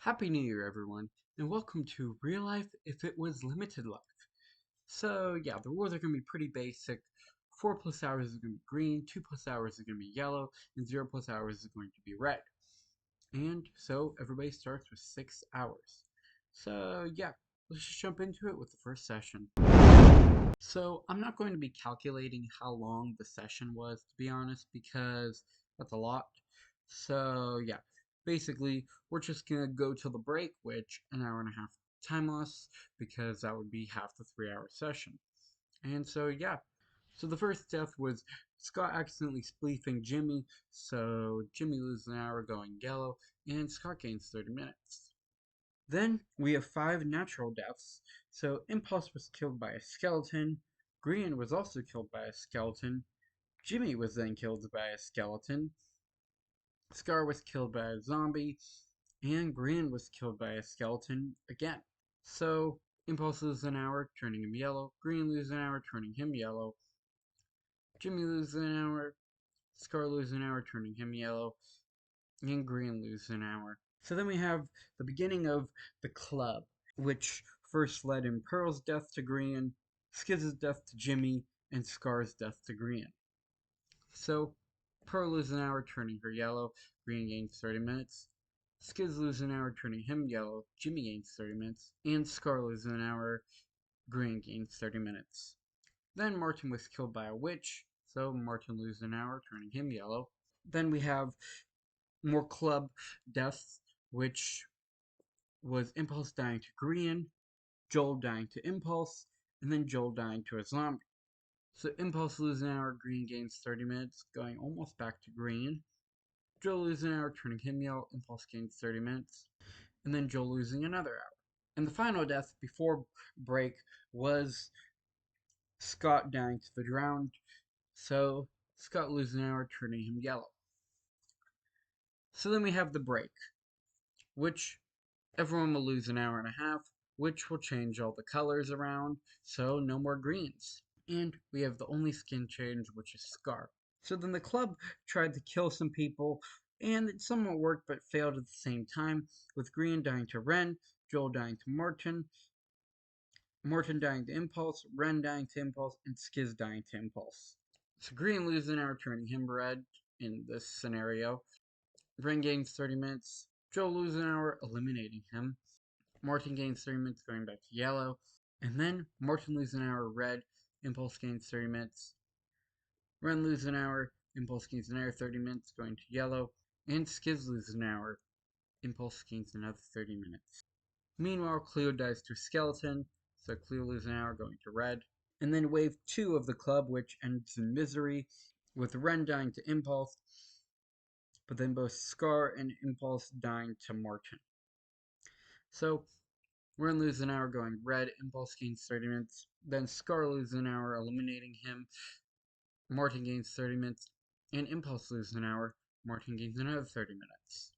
Happy New Year, everyone, and welcome to Real Life If It Was Limited Life. So, yeah, the rules are going to be pretty basic. 4 plus hours is going to be green, 2 plus hours is going to be yellow, and 0 plus hours is going to be red. And so, everybody starts with 6 hours. So, yeah, let's just jump into it with the first session. So, I'm not going to be calculating how long the session was, to be honest, because that's a lot. So, yeah, basically, we're just going to go to the break, which an hour and a half time loss, because that would be half the 3 hour session. And so, yeah. So, the first death was Scott accidentally spleefing Jimmy, so Jimmy loses an hour going yellow, and Scott gains 30 minutes. Then we have 5 natural deaths. So Impulse was killed by a skeleton, Green was also killed by a skeleton, Jimmy was then killed by a skeleton, Scar was killed by a zombie, and Green was killed by a skeleton again. So Impulse loses an hour, turning him yellow, Green loses an hour, turning him yellow, Jimmy loses an hour, Scar loses an hour, turning him yellow, and Green loses an hour. So then we have the beginning of the club, which first led in Pearl's death to Green, Skiz's death to Jimmy, and Scar's death to Green. So Pearl loses an hour, turning her yellow, Green gains 30 minutes. Skiz loses an hour, turning him yellow, Jimmy gains 30 minutes, and Scar loses an hour, Green gains 30 minutes. Then Martin was killed by a witch, so Martin loses an hour, turning him yellow. Then we have more club deaths, which was Impulse dying to Green, Joel dying to Impulse, and then Joel dying to a zombie. So Impulse loses an hour, Green gains 30 minutes, going almost back to Green. Joel loses an hour, turning him yellow, Impulse gains 30 minutes, and then Joel losing another hour. And the final death before break was Scott dying to the drowned, so Scott loses an hour, turning him yellow. So then we have the break, which everyone will lose an hour and a half, which will change all the colors around, so no more greens. And we have the only skin change, which is Scar. So then the club tried to kill some people, and it somewhat worked but failed at the same time, with Green dying to Ren, Joel dying to Martin, Martin dying to Impulse, Ren dying to Impulse, and Skiz dying to Impulse. So Green loses an hour, turning him red in this scenario. Ren gains 30 minutes, Joel loses an hour, eliminating him. Martin gains 30 minutes, going back to yellow. And then Martin loses an hour, red. Impulse gains 30 minutes. Ren loses an hour. Impulse gains another 30 minutes, going to yellow. And Skiz loses an hour. Impulse gains another 30 minutes. Meanwhile, Cleo dies to a skeleton, so Cleo loses an hour, going to red. And then wave 2 of the club, which ends in misery, with Ren dying to Impulse, but then both Scar and Impulse dying to Martin. So Ren loses an hour going red, Impulse gains 30 minutes. Then Scar loses an hour, eliminating him. Martin gains 30 minutes. And Impulse loses an hour. Martin gains another 30 minutes.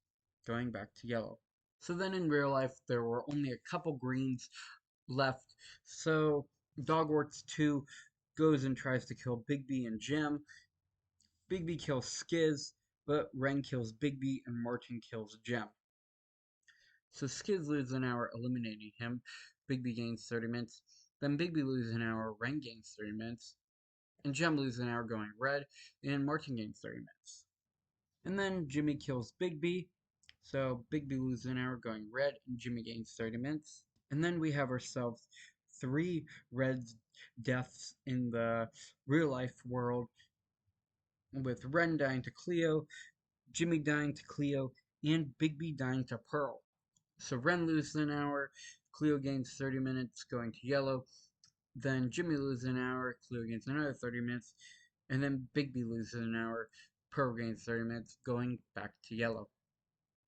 Going back to yellow. So then in real life, there were only a couple greens left. So Dogworks 2 goes and tries to kill Bigby and Jim. Bigby kills Skiz, but Ren kills Bigby and Martin kills Jim. So Skiz loses an hour, eliminating him. Bigby gains 30 minutes. Then Bigby loses an hour, Ren gains 30 minutes. And Jem loses an hour going red, and Martin gains 30 minutes. And then Jimmy kills Bigby. So Bigby loses an hour going red, and Jimmy gains 30 minutes. And then we have ourselves 3 red deaths in the real life world, with Ren dying to Cleo, Jimmy dying to Cleo, and Bigby dying to Pearl. So Ren loses an hour, Cleo gains 30 minutes going to yellow. Then Jimmy loses an hour, Cleo gains another 30 minutes. And then Bigby loses an hour, Pearl gains 30 minutes going back to yellow.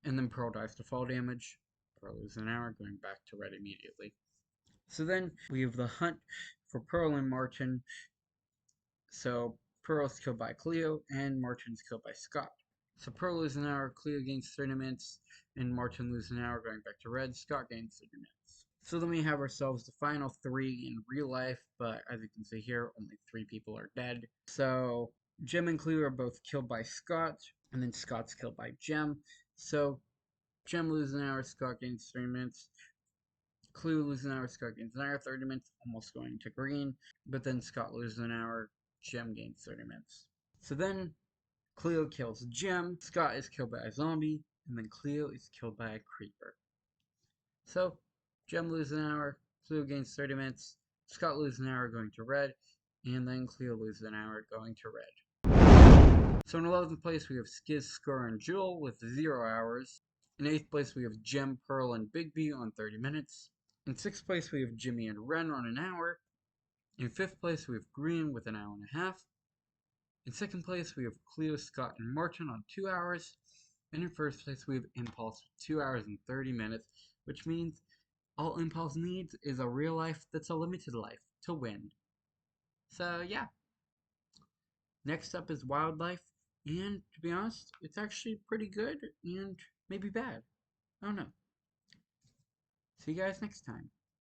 And then Pearl dies to fall damage. Pearl loses an hour going back to red immediately. So then we have the hunt for Pearl and Martin. So Pearl's killed by Cleo and Martin's killed by Scott. So Pearl loses an hour, Cleo gains 30 minutes, and Martin loses an hour going back to red. Scott gains 30 minutes. So then we have ourselves the final 3 in real life, but as you can see here, only 3 people are dead. So Jem and Cleo are both killed by Scott, and then Scott's killed by Jem. So Gem loses an hour, Scott gains 3 minutes. Clue loses an hour, Scott gains an hour, 30 minutes, almost going to green. But then Scott loses an hour, Gem gains 30 minutes. So then Cleo kills Gem, Scott is killed by a zombie, and then Cleo is killed by a creeper. So Gem loses an hour, Cleo gains 30 minutes, Scott loses an hour going to red, and then Cleo loses an hour going to red. So in 11th place we have Skizz, Scar, and Jewel with 0 hours. In 8th place we have Gem, Pearl, and Bigby on 30 minutes. In 6th place we have Jimmy and Ren on an hour. In 5th place we have Green with an hour and a half. In 2nd place we have Cleo, Scott, and Martin on 2 hours. And in 1st place we have Impulse with 2 hours and 30 minutes, which means all Impulse needs is a real life that's a limited life to win. So yeah. Next up is Wildlife, and to be honest, it's actually pretty good and maybe bad. I don't know. See you guys next time.